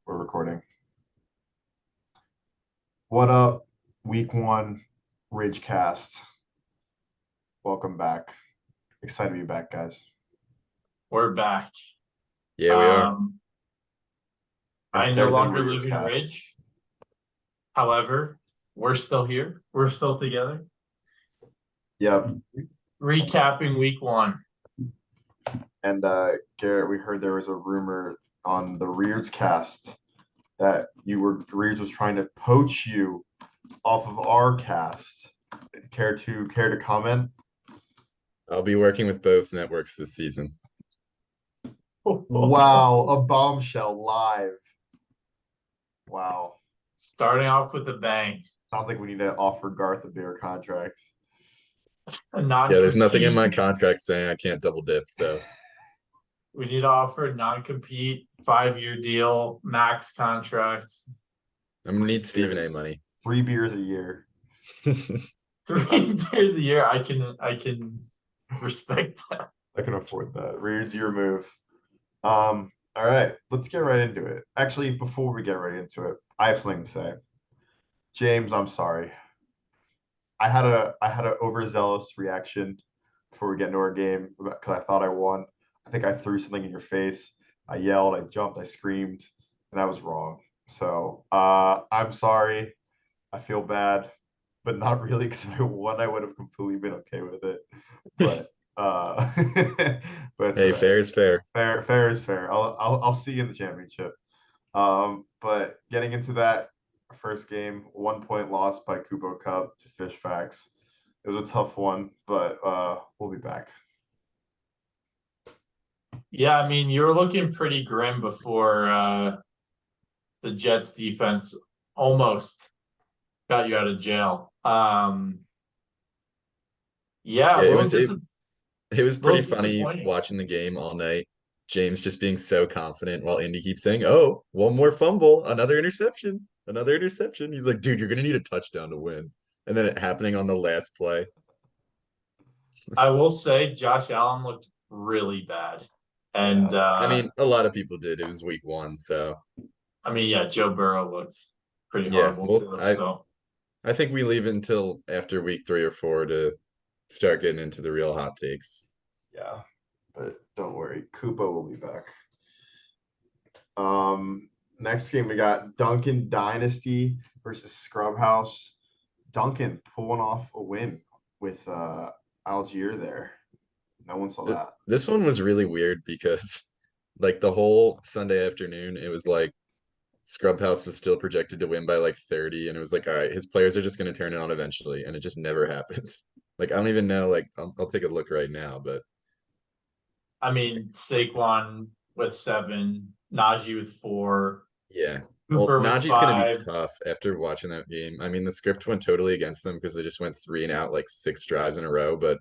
We're recording. What up, week one, RidgeCast? Welcome back. Excited to be back, guys. We're back. Yeah, we are. I no Better than longer Warriors live in cast. Ridge. However, we're still here. We're still together. Yep. Recapping week one. And Garrett, we heard there was a rumor on the RidgeCast that Reeds was trying to poach you off of our cast. Care to comment? I'll be working with both networks this season. Wow, a bombshell live. Wow. Starting off with a bang. Sounds like we need to offer Garth a bigger contract. Yeah, there's nothing in my contract saying I can't double dip, so We need to offer a non-compete 5-year deal, max contract. I'm gonna need Stephen A money. 3 beers a year. 3 years a year. I can respect that. I can afford that. Reed's your move. All right, let's get right into it. Actually, before we get right into it, I have something to say. James, I'm sorry. I had a overzealous reaction before we get into our game because I thought I won. I think I threw something in your face. I yelled, I jumped, I screamed, and I was wrong. So I'm sorry. I feel bad, but not really because if I won, I would have completely been okay with it. But but Hey, fair is fair. Fair is fair. I'll see you in the championship. But getting into that first game, 1 point loss by Kubo Cup to Fish Facts. It was a tough one, but we'll be back. Yeah, I mean, you were looking pretty grim before the Jets defense almost got you out of jail. Yeah, Yeah, it was pretty little funny disappointing. watching the game all night. James just being so confident while Indy keeps saying, "Oh, one more fumble, another interception, another interception." He's like, "Dude, you're gonna need a touchdown to win." And then it happening on the last play. I will say Josh Allen looked really bad. And I mean, a lot of people did. It was week one, so yeah, Joe Burrow looked pretty yeah. horrible Well, too. I So I think we leave until after week 3 or 4 to start getting into the real hot takes. Yeah, but don't worry, Kubo will be back. Next game we got Duncan Dynasty versus Scrub House. Duncan pulling off a win with Algier there. No one saw that. This one was really weird because like the whole Sunday afternoon, it was like Scrub House was still projected to win by like 30, and it was like, all right, his players are just going to turn it on eventually, and it just never happened. Like I don't even know. Like I'll take a look right now, but I mean, Saquon with 7, Najee with 4, yeah. Well, Cooper with Najee's going to be 5. tough after watching that game. I mean, the script went totally against them because they just went 3 and out like 6 drives in a row, but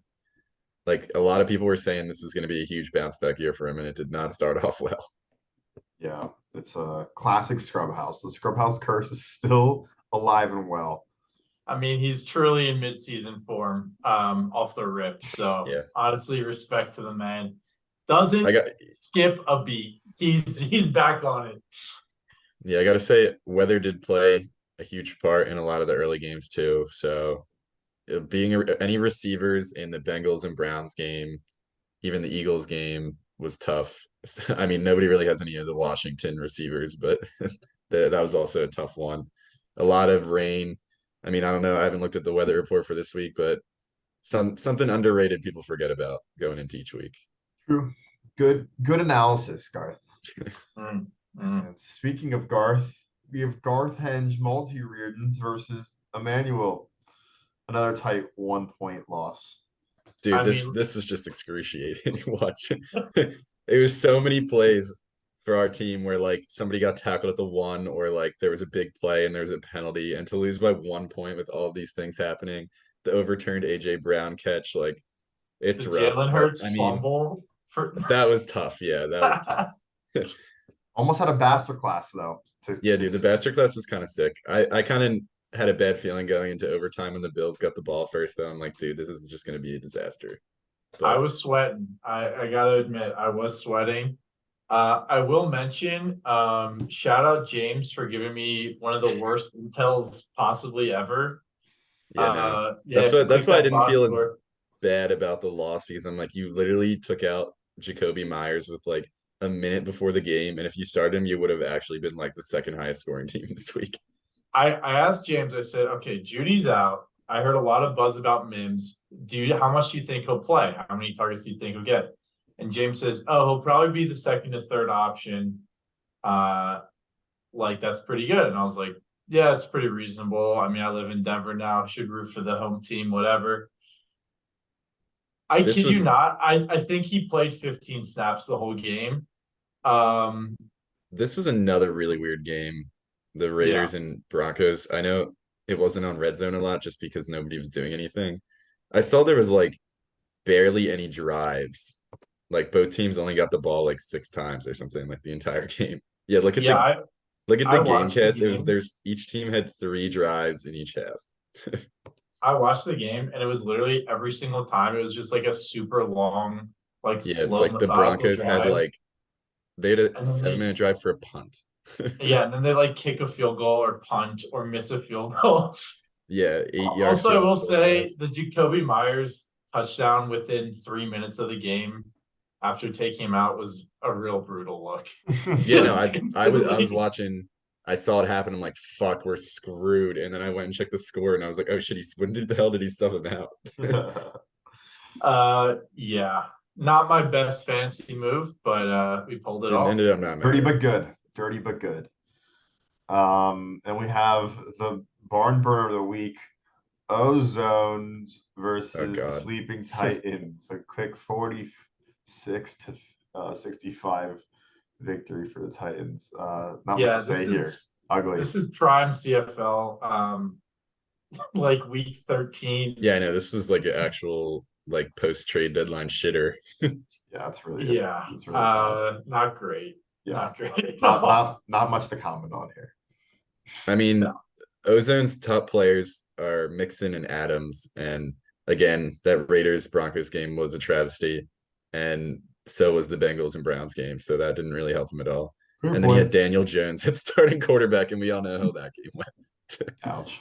like a lot of people were saying this was going to be a huge bounce back year for him, and it did not start off well. Yeah, it's a classic Scrub House. The Scrub House curse is still alive and well. I mean, he's truly in midseason form, off the rip. So Yeah. honestly, respect to the man. I Doesn't got skip a beat. He's back on it. Yeah, I gotta say, weather did play a huge part in a lot of the early games too. So, any receivers in the Bengals and Browns game, even the Eagles game, was tough. I mean, nobody really has any of the Washington receivers, but that was also a tough one. A lot of rain. I mean, I don't know. I haven't looked at the weather report for this week, but something underrated people forget about going into each week. True. Good analysis, Garth. Mm. And speaking of Garth, we have Garth Henge multi-Reardons versus Emmanuel. Another tight 1 point loss. Dude, I this mean, this was just excruciating watching. It was so many plays for our team where like somebody got tackled at the 1 or like there was a big play and there was a penalty, and to lose by 1 point with all of these things happening, the overturned AJ Brown catch, like the it's rough. Jalen But Hurts I mean, fumble for that was tough. Yeah, that was tough. Almost had a bastard class though. Yeah, dude, the Bastard class was kind of sick. I kind of had a bad feeling going into overtime when the Bills got the ball first, though. I'm like, dude, this is just gonna be a disaster. I But was sweating. I gotta admit, I was sweating. I will mention, shout out James for giving me one of the worst intels possibly ever. Yeah, no. Yeah, if you That's click why I that didn't box feel as score, bad about the loss because I'm like, you literally took out Jacoby Myers with like a minute before the game, and if you started him, you would have actually been like the second highest scoring team this week. I asked James, I said, okay, Judy's out. I heard a lot of buzz about Mims. How much do you think he'll play? How many targets do you think he'll get? And James says, oh, he'll probably be the second to third option. Like that's pretty good. And I was like, yeah, it's pretty reasonable. I mean, I live in Denver now, should root for the home team, whatever. I This kid you was not. I think he played 15 snaps the whole game. Um, this was another really weird game. The yeah, Raiders and Broncos. I know it wasn't on Red Zone a lot just because nobody was doing anything. I saw there was like barely any drives. Like both teams only got the ball like 6 times or something like the entire game. Yeah, yeah. look at I the game watched the cast. It was game. there's each team had 3 drives in each half. I watched the game and it was literally every single time it was just like a super long, like Yeah, it's slow, like the methodical Broncos had drive. like they had a And then 7 minute drive for a punt. yeah, and then they like kick a field goal or punt or miss a field goal. Yeah, 8 yard Also, I field will goal drive. say the Jacoby Myers touchdown within 3 minutes of the game after taking him out was a real brutal look. Yeah, no, Just I was instantly. watching. I saw it happen. I'm like, fuck, we're screwed. And then I went and checked the score, and I was like, oh shit, when did the hell did he stuff him out? Yeah. Not my best fantasy move, but we pulled it It off. ended up not Dirty mattering. but good. Dirty but good. And we have the barn burner of the week. Ozones Oh versus the God. Sleeping Titans. A quick 46 to 65 victory for the Titans. Not much to Yeah, say here. Ugly. this is prime CFL. Like week 13. Yeah, I know this was like an actual like post trade deadline shitter. Yeah, Yeah. it's really bad. Not great. Yeah, Not great at not all. not not much to comment on here. I mean, No. Ozone's top players are Mixon and Adams, and again, that Raiders Broncos game was a travesty, and so was the Bengals and Browns game, so that didn't really help him at all. Fair And then he had point. Daniel Jones at starting quarterback, and we all know how that game went. Ouch.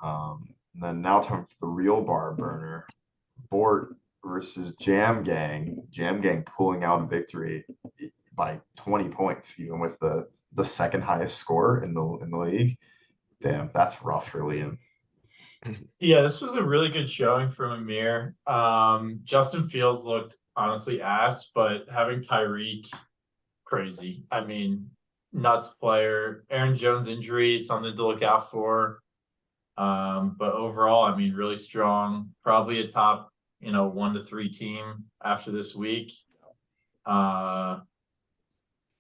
And then now time for the real bar burner. Bort versus Jam Gang. Jam Gang pulling out a victory by 20 points, even with the second highest score in the league. Damn, that's rough for Liam. Yeah, this was a really good showing from Amir. Justin Fields looked honestly ass, but having Tyreek, crazy. I mean, nuts player. Aaron Jones injury, something to look out for. But overall, I mean, really strong. Probably a top, 1 to 3 team after this week. Uh,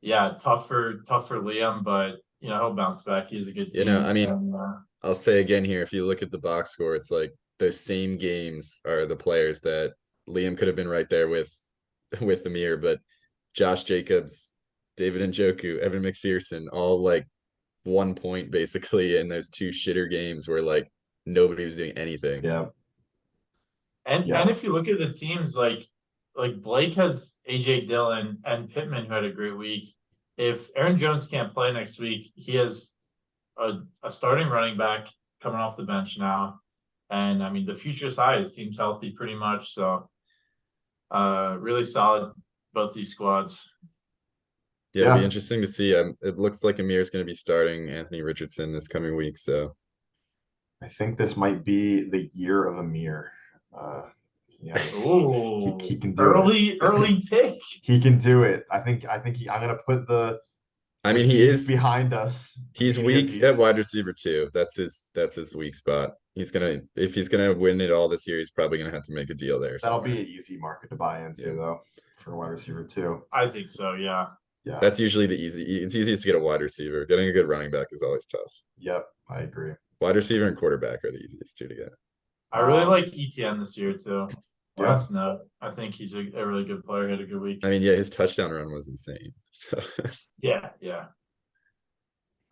yeah, tough for Liam, but he'll bounce back. He's a good I team. mean, And I'll say again here, if you look at the box score, it's like those same games are the players that Liam could have been right there with with Amir, but Josh Jacobs, David Njoku, Evan McPherson, all like 1 point basically in those 2 shitter games where like nobody was doing anything. Yeah, and if you look at the teams, like Blake has AJ Dillon and Pittman who had a great week. If Aaron Jones can't play next week, he has a starting running back coming off the bench now. And I mean the future's high. His team's healthy pretty much. So really solid both these squads. Yeah, it'll be yeah. interesting to see. It looks like Amir's going to be starting Anthony Richardson this coming week, so I think this might be the year of Amir. Yes, he Ooh, can do it. early pick. He can do it. I'm gonna put I the mean heat behind us. he's Beginning of weak at these. wide receiver too. That's his weak spot. If he's gonna win it all this year, he's probably gonna have to make a deal there That'll somewhere. be an easy market to buy into Yeah. though for wide receiver too. I think so, yeah. Yeah. That's usually it's easiest to get a wide receiver. Getting a good running back is always tough. Yep. I agree. Wide receiver and quarterback are the easiest two to get. I really like ETN this year too. Yeah. Last note. I think he's a really good player. He had a good week. I mean, yeah, his touchdown run was insane. So Yeah.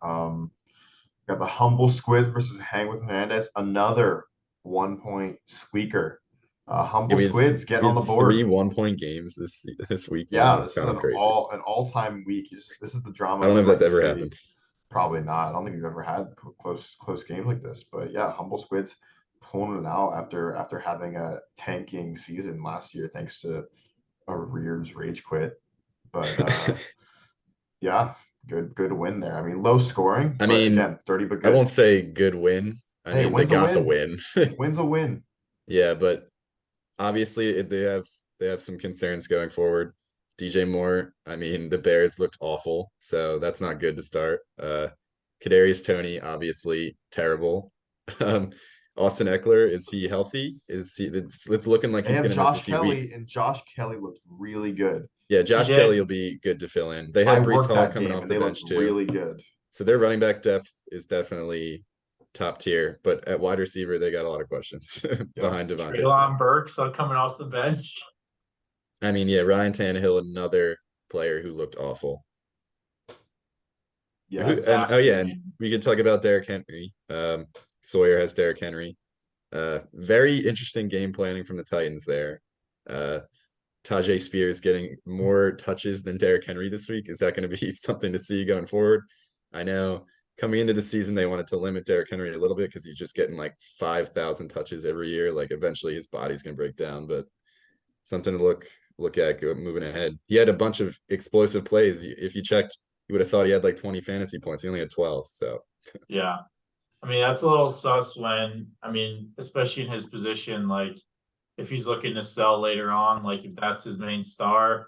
Got the humble squid versus Hang with Hernandez. Another 1 point squeaker. Humble we had Squids getting we on had the three board. 1-point games this weekend. Yeah, It's this is kind of an crazy. all-time week. This is the I drama don't know we if like that's to ever see. happened. Probably not. I don't think we've ever had close games like this. But yeah, Humble Squids pulling it out after having a tanking season last year, thanks to a Rears rage quit. But yeah, good win there. I mean, low scoring, I but mean, again, 30 but I good. won't say good win. I Hey, mean, they win's a got the win. win. Win's a win. Yeah, but obviously they have some concerns going forward. DJ Moore, I mean, the Bears looked awful, so that's not good to start. Kadarius Toney, obviously terrible. Um, Austin Eckler, is he healthy? Is he? It's looking like They he's have gonna miss a Josh few Kelly, weeks. and Josh Kelly looked really good. Yeah, He Josh Kelly will did. be good to fill in. They I have Brees worked Hall that coming game, off and the they looked bench too. really good. So their running back depth is definitely top tier, but at wide receiver, they got a lot of questions Yep. behind Devontae Smith. Traylon Burks coming off the bench. I mean, yeah, Ryan Tannehill, another player who looked awful. Yes. Oh Disaster yeah, and game. we could talk about Derrick Henry. Sawyer has Derrick Henry. Very interesting game planning from the Titans there. Uh, Tajay Spears getting more touches than Derrick Henry this week. Is that going to be something to see going forward? I know coming into the season they wanted to limit Derrick Henry a little bit because he's just getting like 5,000 touches every year. Like eventually his body's going to break down, but something to look at moving ahead. He had a bunch of explosive plays. If you checked, you would have thought he had like 20 fantasy points. He only had 12. So Yeah. I mean, that's a little sus when, I mean, especially in his position, like if he's looking to sell later on, like if that's his main star,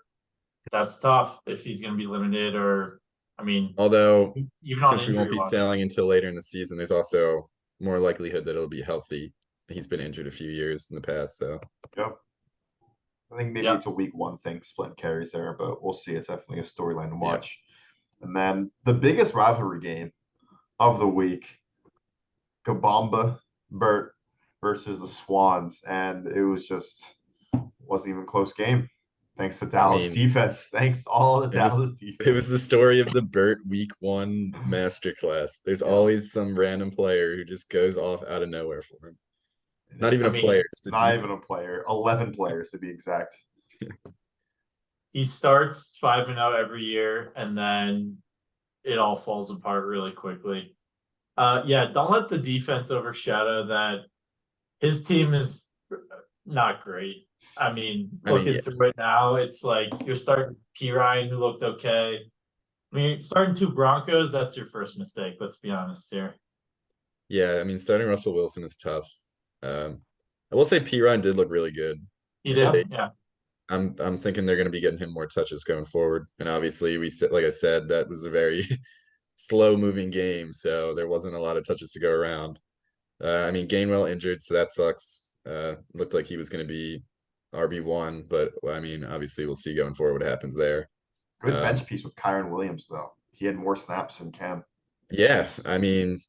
that's tough if he's going to be limited or, I mean, although even on since we won't injury be watch. selling until later in the season, there's also more likelihood that it'll be healthy. He's been injured a few years in the past, so Yep. I think maybe Yeah. it's a week one thing, splitting carries there, but we'll see. It's definitely a storyline to yeah. watch. And then the biggest rivalry game of the week, Kabamba Burt versus the Swans, and it was just wasn't even a close game. Thanks to I Dallas mean, defense. Thanks to all the it was Dallas it was defense. the story of the Burt week one masterclass. There's Yeah. always some random player who just goes off out of nowhere for him. Not even I a player, mean, just a Not defense. even a player. 11 players to be exact. he starts 5-0 every year and then it all falls apart really quickly. Yeah, don't let the defense overshadow that his team is not great. I mean, looking Yeah. through it now, it's like you're starting P. Ryan, who looked okay. I mean, starting two Broncos, that's your first mistake. Let's be honest here. Yeah, I mean, starting Russell Wilson is tough. I will say P. Ryan did look really good. He If they, did, yeah. I'm thinking they're going to be getting him more touches going forward. And obviously, we said, like I said, that was a very slow moving game, so there wasn't a lot of touches to go around. I mean, Gainwell injured, so that sucks. Looked like he was going to be RB1, but I mean, obviously, we'll see going forward what happens there. Good bench piece with Kyron Williams, though. He had more snaps than Cam. Yeah, I mean,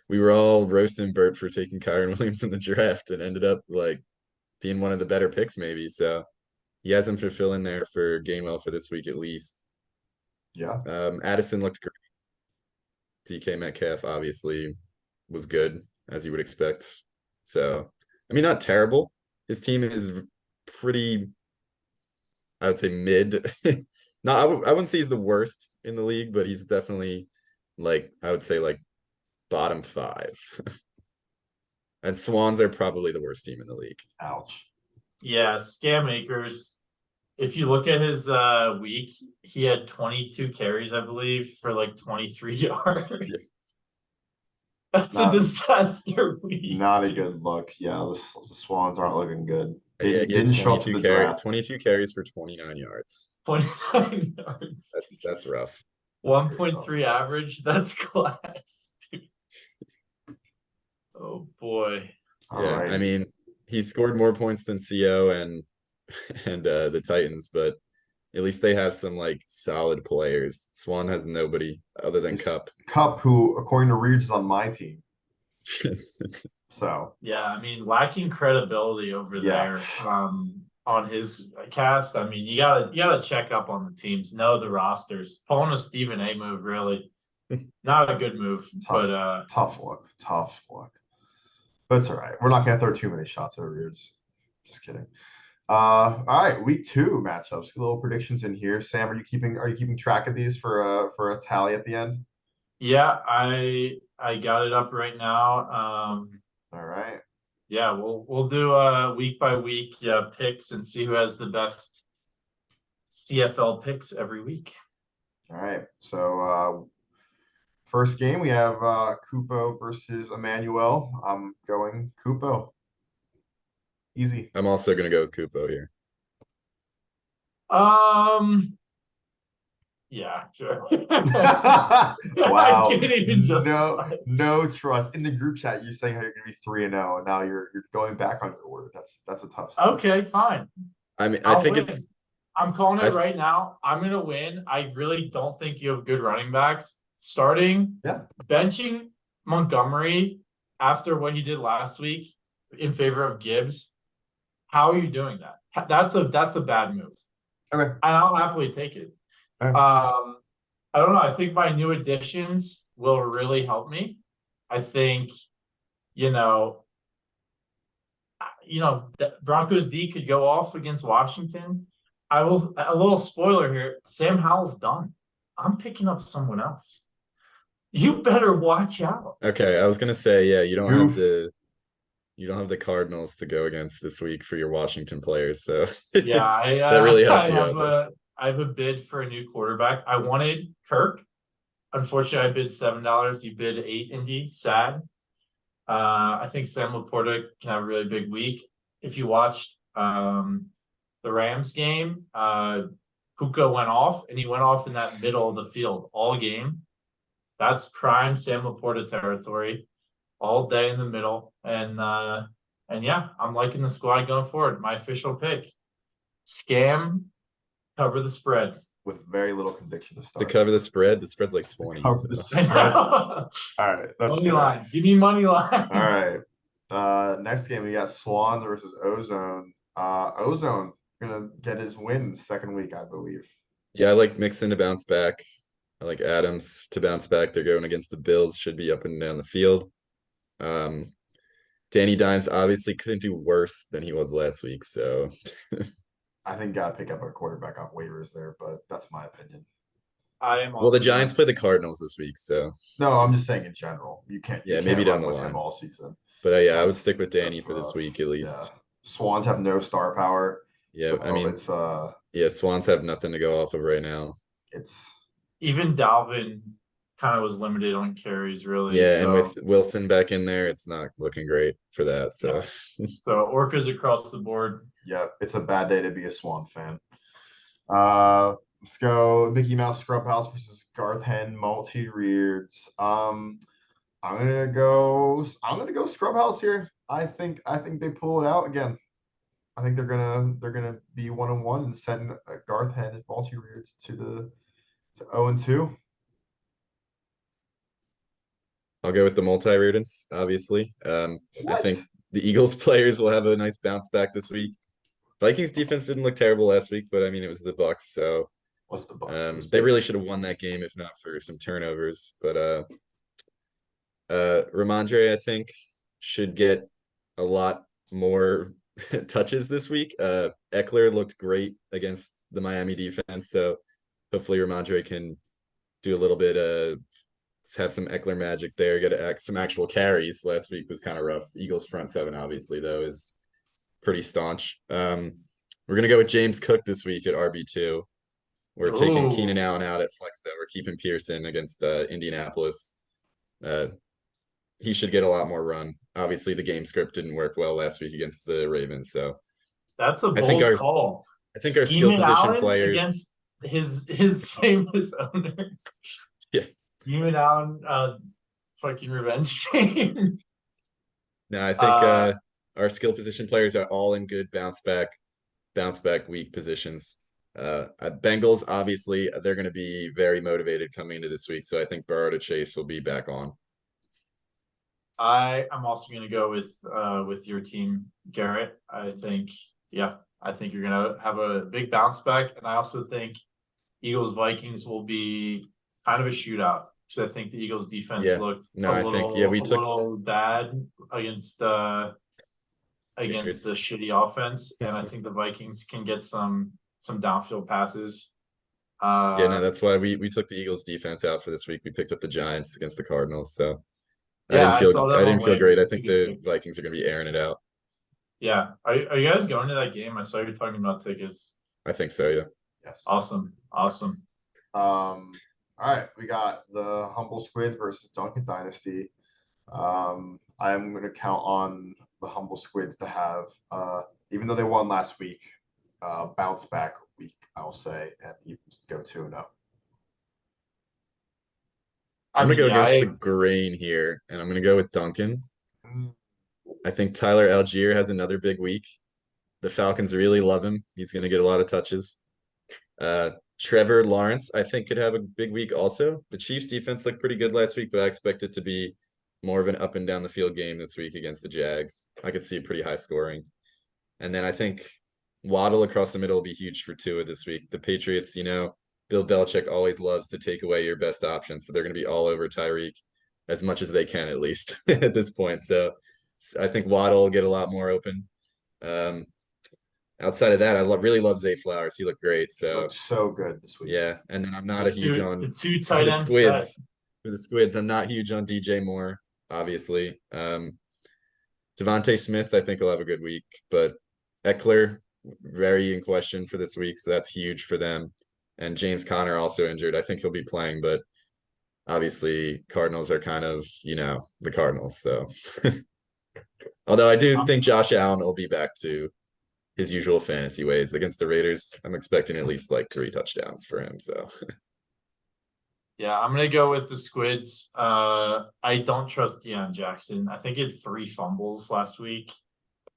we were all roasting Burt for taking Kyron Williams in the draft and ended up like being one of the better picks, maybe. So he has him for fill in there for Gainwell for this week at least. Yeah. Addison looked great. DK Metcalf obviously was good as you would expect. So, I mean, not terrible. His team is pretty, I would say mid. No, I wouldn't say he's the worst in the league, but he's definitely like, I would say like bottom five. And Swans are probably the worst team in the league. Ouch. Yeah, Scam Akers. If you look at his week, he had 22 carries, I believe, for like 23 yards. Yeah. That's a disaster week. Not a good look. Yeah, the Swans aren't looking good. Yeah, he had Didn't show up to the draft. 22 carries for 29 yards. 29 yards. That's rough. 1.3 average. That's class. Dude. Oh boy. Yeah, I mean, he scored more points than CO and the Titans, but at least they have some like solid players. Swan has nobody other than Cup. Cup, who according to Reeds is on my team. So yeah, I mean, lacking credibility over there on his cast. I mean, you gotta check up on the teams, know the rosters. Pulling a Stephen A move, really not a good move. tough look. But it's all right. We're not gonna throw too many shots at Reeds. Just kidding. All right, week 2 matchups. A little predictions in here. Sam, are you keeping track of these for a tally at the end? Yeah, I got it up right now. All right. Yeah, we'll do week by week picks and see who has the best CFL picks every week. All right. So first game we have Kupo versus Emmanuel. I'm going Kupo. Easy. I'm also gonna go with Kupo here. Yeah, sure. Wow. I can't even No trust. In the group chat, you're saying how you're gonna be 3-0, and now you're going back on your word. That's a tough start. Okay, fine. I mean, I I'll think win. it's I'm calling I it th- right now. I'm gonna win. I really don't think you have good running backs. Starting, Yeah. benching Montgomery after what he did last week in favor of Gibbs. How are you doing that? That's a bad move. Okay. And I'll happily take it. Okay. I don't know. I think my new additions will really help me. I think, you know, Broncos D could go off against Washington. I will a little spoiler here. Sam Howell's done. I'm picking up someone else. You better watch out. okay. I was gonna say, yeah, Goof. you don't have the Cardinals to go against this week for your Washington players, so Yeah, that really I helped you have out there. I have a bid for a new quarterback. I wanted Kirk. Unfortunately, I bid $7. You bid 8, Indy. Sad. I think Sam Laporta can have a really big week. If you watched the Rams game, Puka went off, and he went off in that middle of the field all game. That's prime Sam Laporta territory, all day in the middle. And yeah, I'm liking the squad going forward. My official pick: scam, cover the spread. With very little conviction to To start. cover the spread's like 20. Cover So. the spread. All right. That's Money fair. line. Give me money line. All right. Next game we got Swan versus Ozone. Ozone gonna get his win second week, I believe. Yeah, I like Mixon to bounce back. I like Adams to bounce back. They're going against the Bills, should be up and down the field. Danny Dimes obviously couldn't do worse than he was last week, so I think gotta pick up a quarterback off waivers there, but that's my opinion. I am well, also the Giants play the Cardinals this week, so No, I'm just saying in general. You can't yeah, you maybe can't down run the with him line. all season. But yeah, I would That's stick with Danny for this rough. week at Yeah. least. Swans have no star power. Yeah, So I mean, it's yeah, Swans have nothing to go off of right now. it's even Dalvin kind of was limited on carries, really. Yeah, and So, with Wilson back in there, it's not looking great for that. So so orcas across the board. yeah, it's a bad day to be a Swan fan. Let's go Mickey Mouse Scrubhouse versus Garth Hen multi-reads. I'm gonna go Scrubhouse here. I think they pull it out again. I think they're gonna be 1-1 and send Garth Hen multi-reads to 0-2. I'll go with the multi-rodents, obviously. I What? think the Eagles players will have a nice bounce back this week. Vikings defense didn't look terrible last week, but I mean it was the Bucks, so What's the Bucks? they really should have won that game if not for some turnovers. But Ramondre, I think, should get a lot more touches this week. Eckler looked great against the Miami defense, so hopefully Ramondre can do a little bit have some Eckler magic there, get some actual carries. Last week was kind of rough. Eagles front seven, obviously, though, is pretty staunch. We're gonna go with James Cook this week at RB2. We're taking Keenan Allen out at flex, though. We're keeping Pearson against Indianapolis. He should get a lot more run. Obviously, the game script didn't work well last week against the Ravens, so that's a bold call. I think our skill position Allen players against his famous owner. Yeah. Scheming Allen, fucking revenge game. No, I think our skill position players are all in good bounce back week positions. Bengals, obviously, they're going to be very motivated coming into this week, so I think Burrow to Chase will be back on. I'm also going to go with your team, Garrett. I think you're going to have a big bounce back, and I also think Eagles Vikings will be kind of a shootout because I think the Eagles defense looked a little bad against against the Patriots. shitty offense, and I think the Vikings can get some downfield passes. Yeah, no, Uh, that's why we took the Eagles defense out for this week. We picked up the Giants against the Cardinals, so yeah, I saw that I on didn't feel great. waivers. I It's a think good the pick. Vikings are gonna be airing it out. Yeah, are you guys going to that game? I saw you talking about tickets. I think so, yeah. Yes. Awesome. All right, we got the Humble Squids versus Duncan Dynasty. I'm gonna count on the Humble Squids to have, even though they won last week, bounce back week, I'll say, and even go 2-0. I I'm gonna mean, go yeah, against the grain here, and I'm gonna go with Duncan. I think Tyler Algier has another big week. The Falcons really love him. He's gonna get a lot of touches. Uh, Trevor Lawrence, I think, could have a big week also. The Chiefs defense looked pretty good last week, but I expect it to be more of an up and down the field game this week against the Jags. I could see pretty high scoring. And then I think Waddle across the middle will be huge for Tua this week. The Patriots, Bill Belichick always loves to take away your best option, so they're going to be all over Tyreek as much as they can, at least at this point. So I think Waddle will get a lot more open. Um, Outside of that, really love Zay Flowers. He looked great. So Looked so good this week. yeah, and then I'm not a huge the on two for tight the end set. Squids. For the Squids, I'm not huge on DJ Moore, obviously. Devontae Smith, I think will have a good week, but Eckler very in question for this week, so that's huge for them. And James Conner also injured. I think he'll be playing, but obviously Cardinals are kind of, the Cardinals. So although I do think Josh Allen will be back to his usual fantasy ways against the Raiders. I'm expecting at least like 3 touchdowns for him. So Yeah, I'm gonna go with the Squids. I don't trust Deion Jackson. I think he had 3 fumbles last week.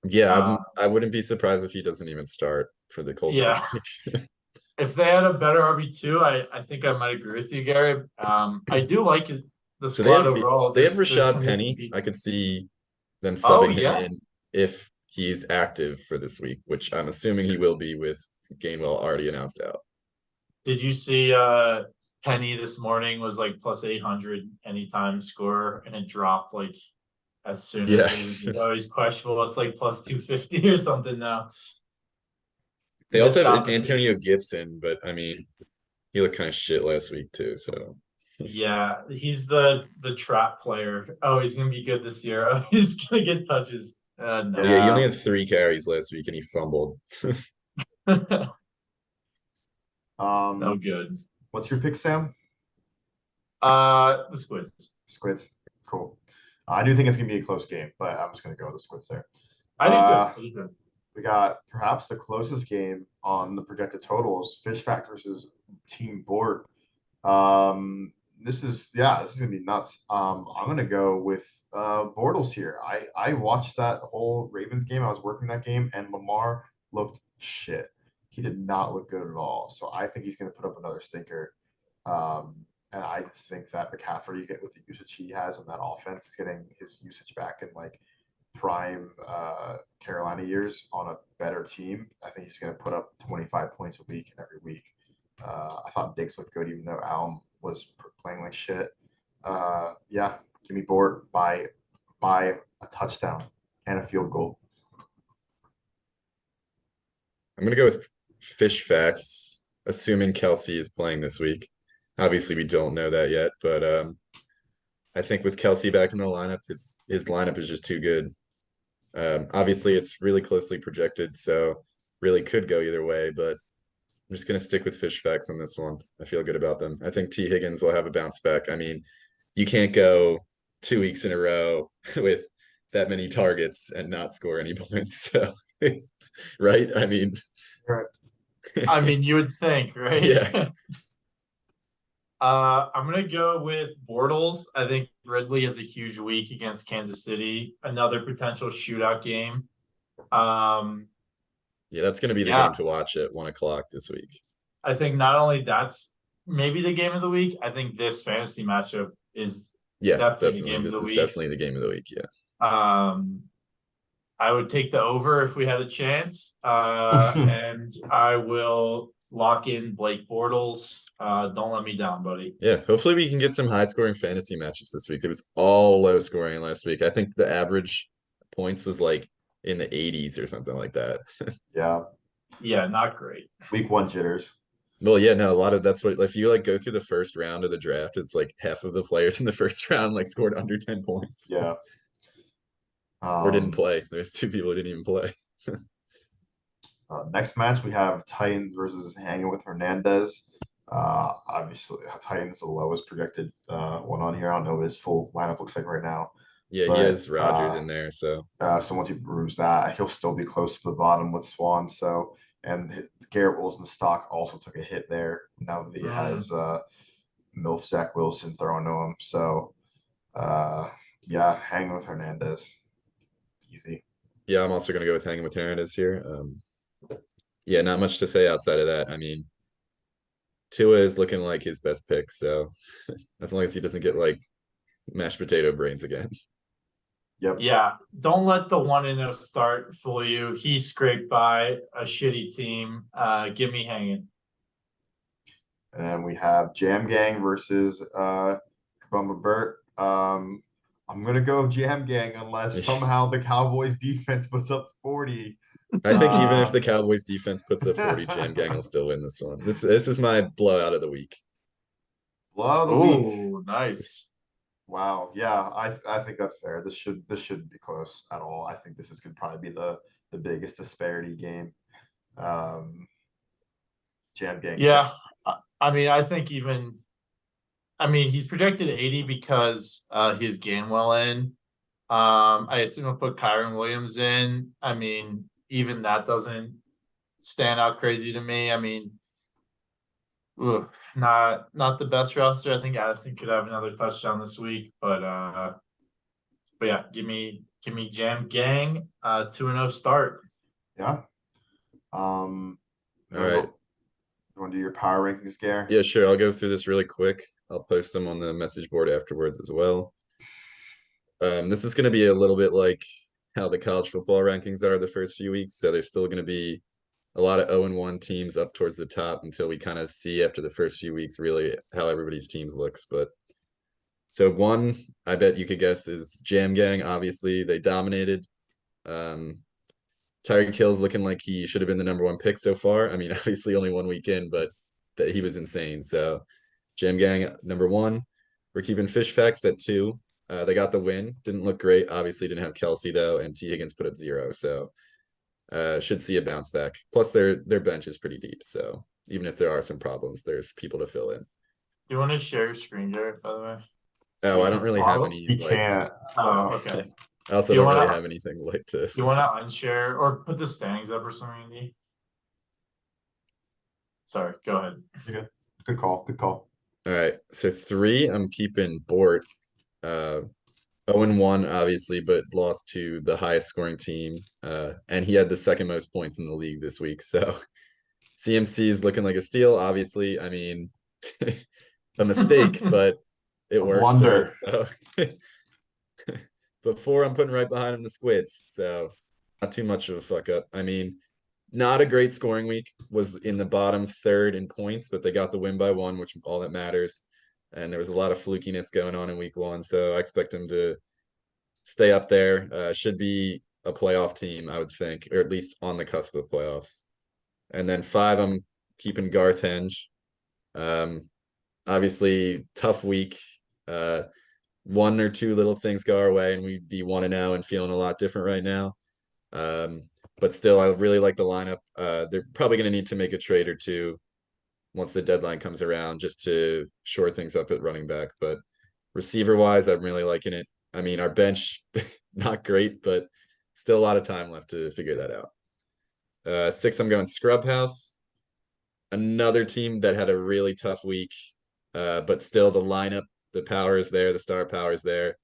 yeah, Uh, I wouldn't be surprised if he doesn't even start for the Colts yeah, this week. if they had a better RB2, I think I might agree with you, Gary. I do like the So squad overall. they have There's Rashad some good Penny. I pieces. could see them Oh subbing him yeah, in if he's active for this week, which I'm assuming he will be with Gainwell already announced out. did you see Penny this morning was like plus 800 anytime score, and it dropped like as soon Yeah. as it was oh he's questionable. It's like plus 250 or something now. They also Missed have Antonio opportunity. Gibson, but I mean, he looked kind of shit last week too. So Yeah, he's the trap player. Oh, he's gonna be good this year. Oh, he's gonna get touches. No. yeah, he only Yeah. had 3 carries last week and he fumbled. No Um, good. what's your pick, Sam? The Squids. Squids. Cool. I do think it's gonna be a close game, but I'm just gonna go with the Squids there. I do too. Uh, we got perhaps the closest game on the projected totals: Fish Fact versus Team Board. This is gonna be nuts. I'm gonna go with Bortles here. I watched that whole Ravens game. I was working that game, and Lamar looked shit. He did not look good at all. So I think he's gonna put up another stinker. Um, and I just think that McCaffrey, with the usage he has in that offense, is getting his usage back in like prime Carolina years on a better team. I think he's going to put up 25 points a week every week. I thought Diggs looked good, even though Allen was playing like shit. Yeah, give me bored by a touchdown and a field goal. I'm gonna go with Fish Facts, assuming Kelsey is playing this week. Obviously, we don't know that yet, but I think with Kelsey back in the lineup, his lineup is just too good. Obviously, it's really closely projected, so really could go either way, but I'm just gonna stick with Fish Facts on this one. I feel good about them. I think T. Higgins will have a bounce back. I mean, you can't go 2 weeks in a row with that many targets and not score any points. So, right? I mean, Right. I mean, you would think, right? yeah. I'm gonna go with Bortles. I think Ridley has a huge week against Kansas City. Another potential shootout game. Yeah, that's gonna be the Yeah, game to watch at 1 o'clock this week. I think not only that's maybe the game of the week. I think this fantasy matchup is Yes, definitely the definitely. game of This the is week. definitely the game of the week. Yeah. Um, I would take the over if we had a chance. And I will lock in Blake Bortles. Don't let me down, buddy. Yeah, hopefully we can get some high scoring fantasy matchups this week. It was all low scoring last week. I think the average points was like in the 80s or something like that. Yeah, Yeah, not great. week one jitters. Well, yeah, no, a lot of that's what if you like go through the first round of the draft, it's like half of the players in the first round like scored under 10 points Yeah. or didn't Um, play. There's two people who didn't even play. Next match we have Titans versus Hanging with Hernandez. Obviously Titans the lowest projected one on here. I don't know what his full lineup looks like right now, Yeah, he but has Rogers in there, so so once he removes that, he'll still be close to the bottom with Swan. So and Garrett Wilson's stock also took a hit there. Now that he has Milf Zach Wilson throwing to him. So yeah, Hanging with Hernandez, easy. yeah, I'm also gonna go with hanging with Hernandez here. Yeah, not much to say outside of that. I mean, Tua is looking like his best pick, so as long as he doesn't get like mashed potato brains again. Yep. Yeah, don't let the 1-0 start fool you. He scraped by a shitty team. Give me hanging. And then we have Jam Gang versus Kabumba Burt. I'm gonna go Jam Gang unless somehow the Cowboys defense puts up 40. I think even if Uh, the Cowboys defense puts up 40, Jam Gang will still win this one. This is my blowout of the week. Blow of the week. Oh, nice. Wow. Yeah, I think that's fair. This shouldn't be close at all. I think this is could probably be the biggest disparity game. Um, Jam Gang. Yeah, I mean, I think even. I mean, he's projected 80 because he's Gainwell in. I assume I'll put Kyron Williams in. I mean, even that doesn't stand out crazy to me. I mean, not the best roster. I think Addison could have another touchdown this week, but yeah, give me Jam Gang 2-0 start. Yeah. Um, All right. You want to do your power rankings, Gare? Yeah, sure. I'll go through this really quick. I'll post them on the message board afterwards as well. This is going to be a little bit like how the college football rankings are the first few weeks. So there's still going to be a lot of 0-1 teams up towards the top until we kind of see after the first few weeks really how everybody's teams looks. But so one, I bet you could guess is Jam Gang. Obviously, they dominated. Um, Tyreek Hill's looking like he should have been the number one pick so far. I mean, obviously only 1 week in, but that he was insane. So Jam Gang number one. We're keeping Fish Facts at 2. They got the win. Didn't look great. Obviously didn't have Kelsey though, and T Higgins put up 0. So should see a bounce back. Plus their bench is pretty deep. So even if there are some problems, there's people to fill in. You want to share your screen, Jared, by the way? Oh, I don't really have any He like. can't. Oh, okay. I also You don't wanna- really have anything like to. You want to unshare or put the standings up or something, Andy? Sorry, go ahead. Good call. Good call. All right, so 3, I'm keeping Bort. 0-1, obviously, but lost to the highest scoring team. And he had the second most points in the league this week. So CMC is looking like a steal, obviously. I mean, a mistake, but it A works, blunder. right? So but 4, I'm putting right behind him the Squids. So not too much of a fuck up. I mean, not a great scoring week. Was in the bottom third in points, but they got the win by 1, which all that matters. And there was a lot of flukiness going on in week 1, so I expect them to stay up there. Should be a playoff team, I would think, or at least on the cusp of playoffs. And then 5, I'm keeping Garth Henge. Obviously, tough week. 1 or 2 little things go our way, and we'd be 1-0 and feeling a lot different right now. But still, I really like the lineup. They're probably going to need to make a trade or two once the deadline comes around just to shore things up at running back. But receiver wise, I'm really liking it. I mean, our bench, not great, but still a lot of time left to figure that out. 6, I'm going Scrub House. Another team that had a really tough week, but still the lineup, the power is there, the star power is there.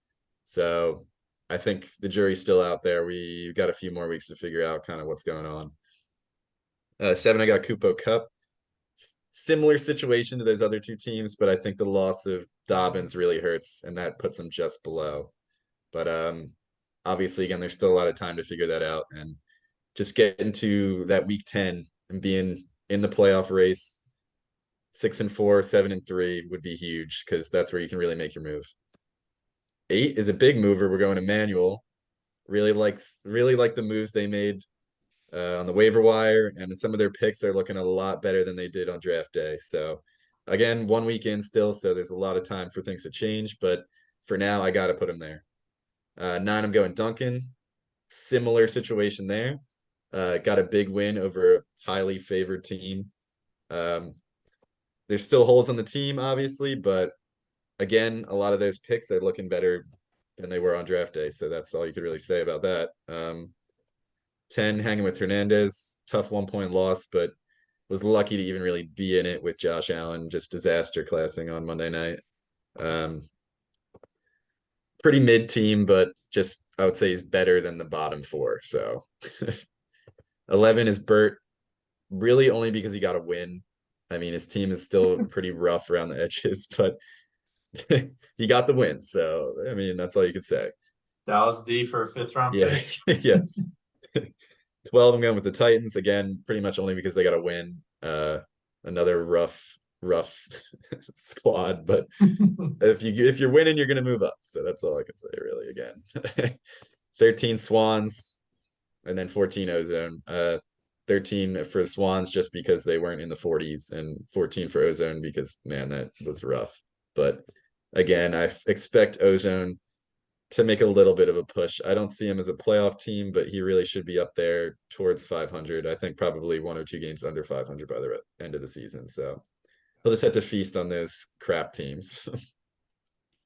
So I think the jury's still out there. We've got a few more weeks to figure out kind of what's going on. 7, I got Kupo Cup. Similar situation to those other 2 teams, but I think the loss of Dobbins really hurts, and that puts them just below. But obviously, again, there's still a lot of time to figure that out, and just get into that week 10 and being in the playoff race. 6-4, 7-3 would be huge because that's where you can really make your move. 8 is a big mover. We're going Emmanuel. Really like the moves they made on the waiver wire, and some of their picks are looking a lot better than they did on draft day. So again, 1 week in still, so there's a lot of time for things to change, but for now I gotta put him there. 9, I'm going Duncan. Similar situation there. Got a big win over a highly favored team. Um, there's still holes on the team, obviously, but again, a lot of those picks are looking better than they were on draft day. So that's all you could really say about that. 10, hanging with Hernandez, tough 1 point loss, but was lucky to even really be in it with Josh Allen, just disaster classing on Monday night. Pretty mid team, but just I would say he's better than the bottom 4. So 11 is Burt, really only because he got a win. I mean, his team is still pretty rough around the edges, but he got the win. So I mean, that's all you could say. Dallas D for a 5th-round Yeah, pick. yeah. 12, I'm going with the Titans again, pretty much only because they got a win. Another rough squad, but if you're winning, you're gonna move up. So that's all I can say really again. 13 Swans, and then 14 Ozone. 13 for the Swans just because they weren't in the 40s, and 14 for Ozone because man, that was rough. But again, I expect Ozone to make a little bit of a push. I don't see him as a playoff team, but he really should be up there towards 500. I think probably 1 or 2 games under 500 by the end of the season. So he'll just have to feast on those crap teams.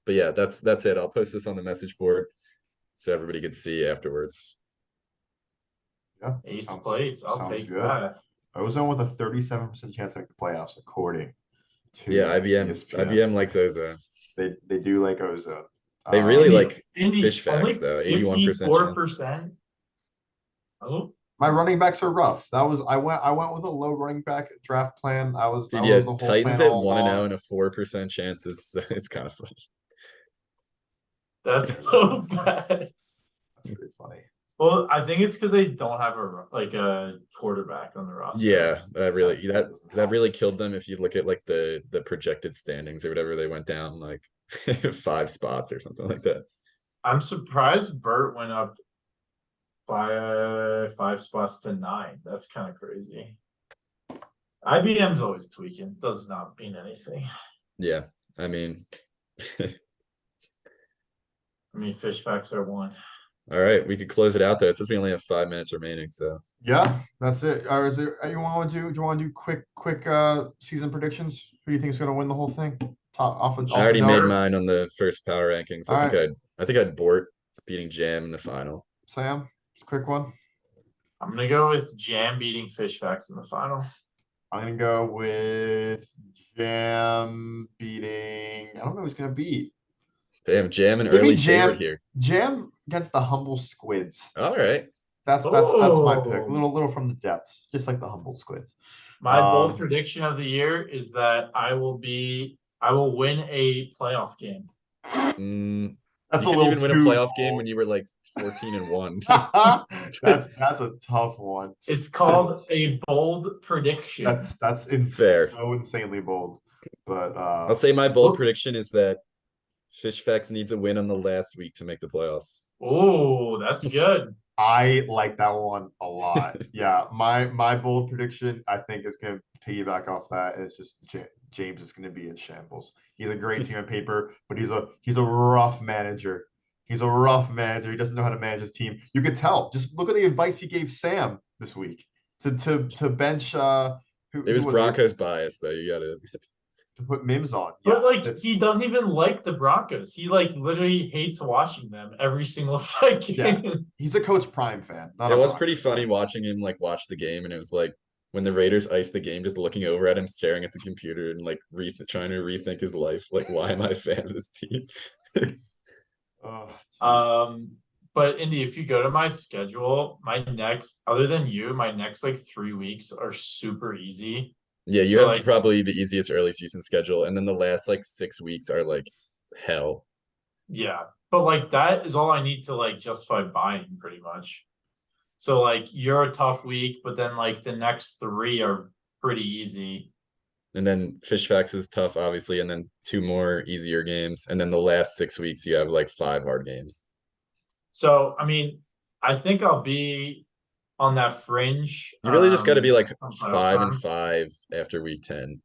But yeah, that's it. I'll post this on the message board so everybody could see afterwards. Yeah, 8th place. I'll sounds take good. that. Ozone with a 37% chance to make the playoffs, according to Yeah, ESPN. IBM likes Ozone. They do like Ozone. They really Indy, like Indy, fish facts only though. 81% chance. 54%. Oh, My running backs are rough. That was I went with a low running back draft plan. That was Dude, yeah, the whole Titans plan at all 1-0 along. and a 4% chance is it's kind of funny. that's so bad. That's pretty funny. Well, I think it's because they don't have a quarterback on the roster. Yeah, that really doesn't that help. really killed them if you look at like the projected standings or whatever, they went down like 5 spots or something like that. I'm surprised Burt went up five spots to 9. That's kind of crazy. IBM's always tweaking. Does not mean anything. Yeah, I mean Fish facts are 1. all right, we could close it out there. It says we only have 5 minutes remaining, so Yeah, that's it. Or is there you want to do? Do you want to do quick season predictions? Who do you think is going to win the whole thing? Top off of I already the made dome? mine on the first power rankings. All right. I think I'd Bort beating Jam in the final. Sam, quick one. I'm gonna go with Jam beating Fish facts in the final. I'm gonna go with Jam beating. I don't know who's gonna beat. Damn, Jam an Give me early Jam. favorite here. Jam against the humble squids. All right. That's my pick. Oh. Little from the depths, just like the humble squids. My bold prediction of the year is that I will win a playoff game. That's You a couldn't little even win a too playoff game bold. when you were like 14-1. That's a tough one. It's called a bold prediction. That's Fair. so insanely bold. But I'll say my bold prediction is that Fish Facts needs a win on the last week to make the playoffs. Oh, that's good. I like that one a lot. Yeah, my bold prediction I think is going to piggyback off that. It's just James is going to be in shambles. He's a great team on paper, but he's a rough manager. He's a rough manager. He doesn't know how to manage his team. You could tell. Just look at the advice he gave Sam this week to bench. It was Broncos bias though. You gotta to put Mims on. But he doesn't even like the Broncos. He literally hates watching them every single game. Yeah. He's a Coach Prime fan. It was pretty funny watching him watch the game, and it was like when the Raiders iced the game, just looking over at him, staring at the computer, and trying to rethink his life. Like, why am I a fan of this team? But Indy, if you go to my schedule, other than you, my next 3 weeks are super easy. Yeah, you have probably the easiest early season schedule, and then the last 6 weeks are hell. Yeah, but that is all I need to justify buying pretty much. So you're a tough week, but then the next 3 are pretty easy. And then Fish Facts is tough, obviously, and then 2 more easier games, and then the last 6 weeks you have 5 hard games. So I think I'll be on that fringe. You really just got to be like on playoff 5 and time. 5 after week 10.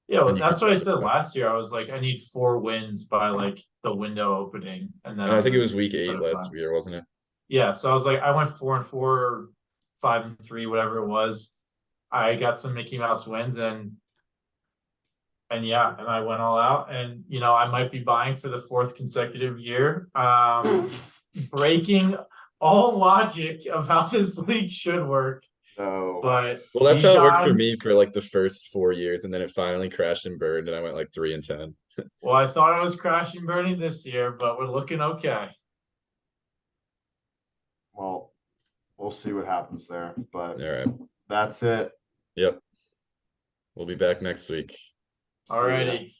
Yeah, well, And you can that's what I push it said back. last year. I was like, I need 4 wins by like the window opening, and then And I I'm think it in was week 8 playoff last time. year, wasn't it? Yeah, so I was like, I went 4-4, 5-3, whatever it was. I got some Mickey Mouse wins, and yeah, and I went all out, and I might be buying for the fourth consecutive year, breaking all logic of how this league should work. No. But Well, that's how it worked for Bijan, me for like the first 4 years, and then it finally crashed and burned, and I went like 3 and 10. well, I thought I was crashing burning this year, but we're looking okay. Well, we'll see what happens there, but All right. that's it. Yep. We'll be back next week. See ya. Alrighty.